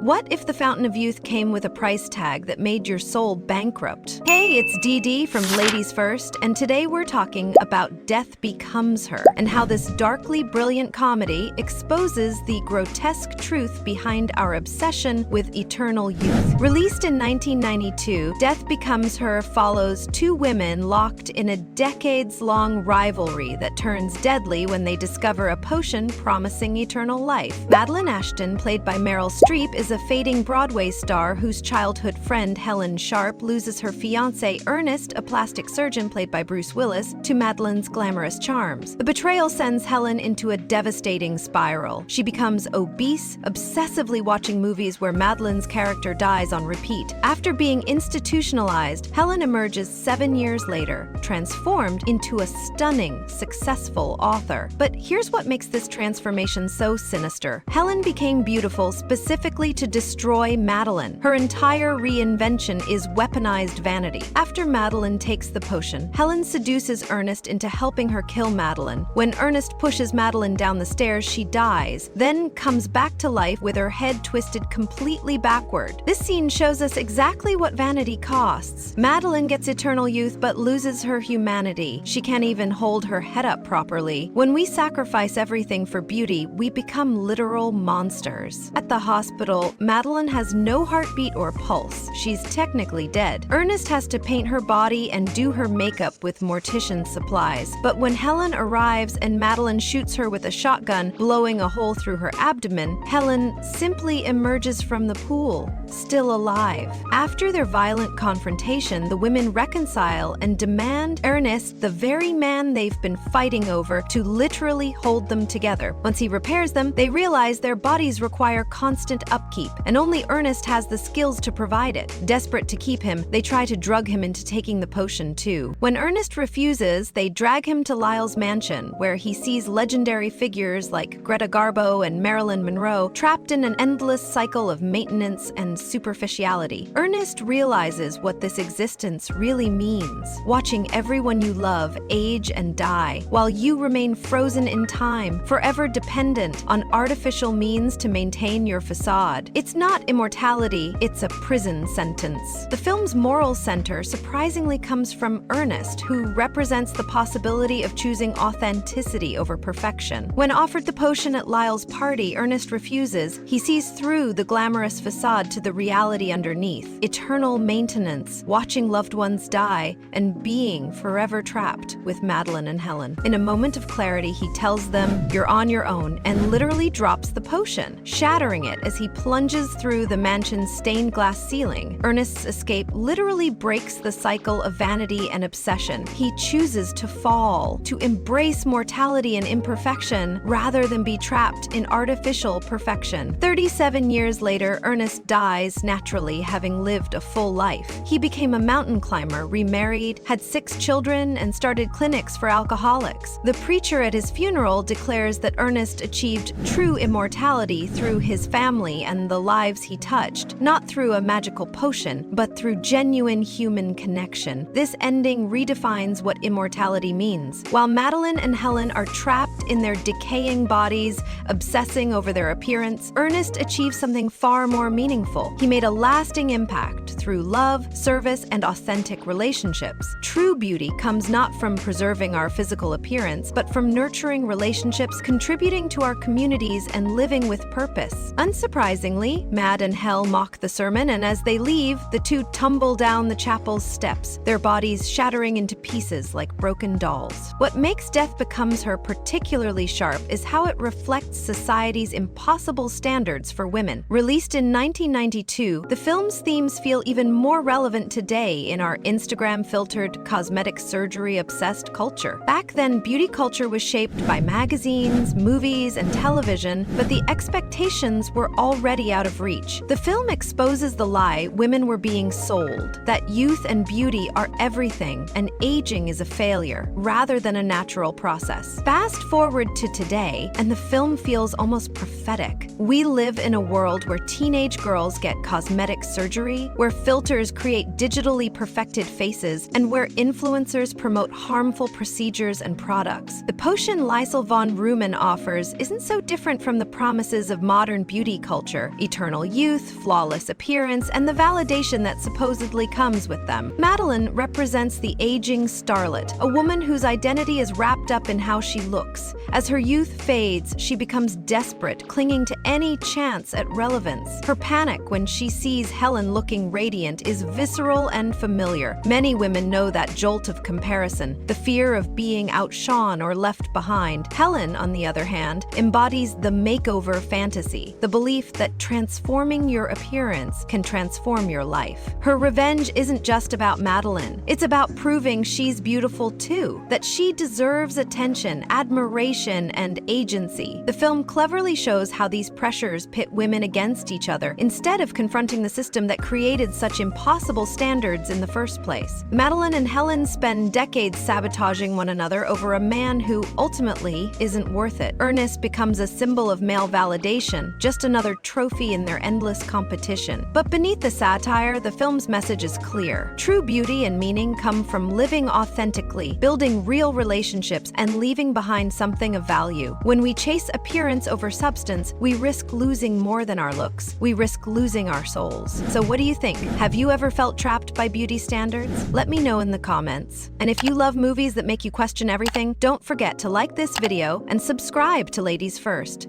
What if the Fountain of Youth came with a price tag that made your soul bankrupt? Hey, it's DD from Ladies First, and today we're talking about Death Becomes Her, and how this darkly brilliant comedy exposes the grotesque truth behind our obsession with eternal youth. Released in 1992, Death Becomes Her follows two women locked in a decades-long rivalry that turns deadly when they discover a potion promising eternal life. Madeline Ashton, played by Meryl Streep, is a fading Broadway star whose childhood friend Helen Sharp loses her fiancé Ernest, a plastic surgeon played by Bruce Willis, to Madeline's glamorous charms. The betrayal sends Helen into a devastating spiral. She becomes obese, obsessively watching movies where Madeline's character dies on repeat. After being institutionalized, Helen emerges 7 years later, transformed into a stunning, successful author. But here's what makes this transformation so sinister. Helen became beautiful specifically to destroy Madeline. Her entire reinvention is weaponized vanity. After Madeline takes the potion, Helen seduces Ernest into helping her kill Madeline. When Ernest pushes Madeline down the stairs, she dies, then comes back to life with her head twisted completely backward. This scene shows us exactly what vanity costs. Madeline gets eternal youth but loses her humanity. She can't even hold her head up properly. When we sacrifice everything for beauty, we become literal monsters. At the hospital, Madeline has no heartbeat or pulse. She's technically dead. Ernest has to paint her body and do her makeup with mortician supplies. But when Helen arrives and Madeline shoots her with a shotgun, blowing a hole through her abdomen, Helen simply emerges from the pool, still alive. After their violent confrontation, the women reconcile and demand Ernest, the very man they've been fighting over, to literally hold them together. Once he repairs them, they realize their bodies require constant upkeep, and only Ernest has the skills to provide it. Desperate to keep him, they try to drug him into taking the potion too. When Ernest refuses, they drag him to Lyle's mansion, where he sees legendary figures like Greta Garbo and Marilyn Monroe trapped in an endless cycle of maintenance and superficiality. Ernest realizes what this existence really means: watching everyone you love age and die, while you remain frozen in time, forever dependent on artificial means to maintain your facade. It's not immortality, it's a prison sentence. The film's moral center surprisingly comes from Ernest, who represents the possibility of choosing authenticity over perfection. When offered the potion at Lyle's party, Ernest refuses. He sees through the glamorous facade to the reality underneath: eternal maintenance, watching loved ones die, and being forever trapped with Madeline and Helen. In a moment of clarity, he tells them, "You're on your own," and literally drops the potion, shattering it as he plunges through the mansion's stained glass ceiling. Ernest's escape literally breaks the cycle of vanity and obsession. He chooses to fall, to embrace mortality and imperfection, rather than be trapped in artificial perfection. 37 years later, Ernest dies naturally, having lived a full life. He became a mountain climber, remarried, had 6 children, and started clinics for alcoholics. The preacher at his funeral declares that Ernest achieved true immortality through his family and the lives he touched, not through a magical potion, but through genuine human connection. This ending redefines what immortality means. While Madeline and Helen are trapped in their decaying bodies, obsessing over their appearance, Ernest achieved something far more meaningful. He made a lasting impact through love, service, and authentic relationships. True beauty comes not from preserving our physical appearance, but from nurturing relationships, contributing to our communities, and living with purpose. Unsurprisingly, Mad and Hell mock the sermon, and as they leave, the two tumble down the chapel's steps, their bodies shattering into pieces like broken dolls. What makes Death Becomes Her particularly sharp is how it reflects society's impossible standards for women. Released in 1992, the film's themes feel even more relevant today in our Instagram-filtered, cosmetic surgery-obsessed culture. Back then, beauty culture was shaped by magazines, movies, and television, but the expectations were already out of reach. The film exposes the lie women were being sold, that youth and beauty are everything, and aging is a failure, rather than a natural process. Fast forward to today, and the film feels almost prophetic. We live in a world where teenage girls get cosmetic surgery, where filters create digitally perfected faces, and where influencers promote harmful procedures and products. The potion Lysol von Rumen offers isn't so different from the promises of modern beauty culture. eternal youth, flawless appearance, and the validation that supposedly comes with them. Madeline represents the aging starlet, a woman whose identity is wrapped up in how she looks. As her youth fades, she becomes desperate, clinging to any chance at relevance. Her panic when she sees Helen looking radiant is visceral and familiar. Many women know that jolt of comparison, the fear of being outshone or left behind. Helen, on the other hand, embodies the makeover fantasy, the belief that transforming your appearance can transform your life. Her revenge isn't just about Madeline. It's about proving she's beautiful too, that she deserves attention, admiration, and agency. The film cleverly shows how these pressures pit women against each other instead of confronting the system that created such impossible standards in the first place. Madeline and Helen spend decades sabotaging one another over a man who ultimately isn't worth it. Ernest becomes a symbol of male validation, just another trophy in their endless competition. But beneath the satire, the film's message is clear. True beauty and meaning come from living authentically, building real relationships, and leaving behind something of value. When we chase appearance over substance, we risk losing more than our looks. We risk losing our souls. So what do you think? Have you ever felt trapped by beauty standards? Let me know in the comments. And if you love movies that make you question everything, don't forget to like this video and subscribe to Ladies First.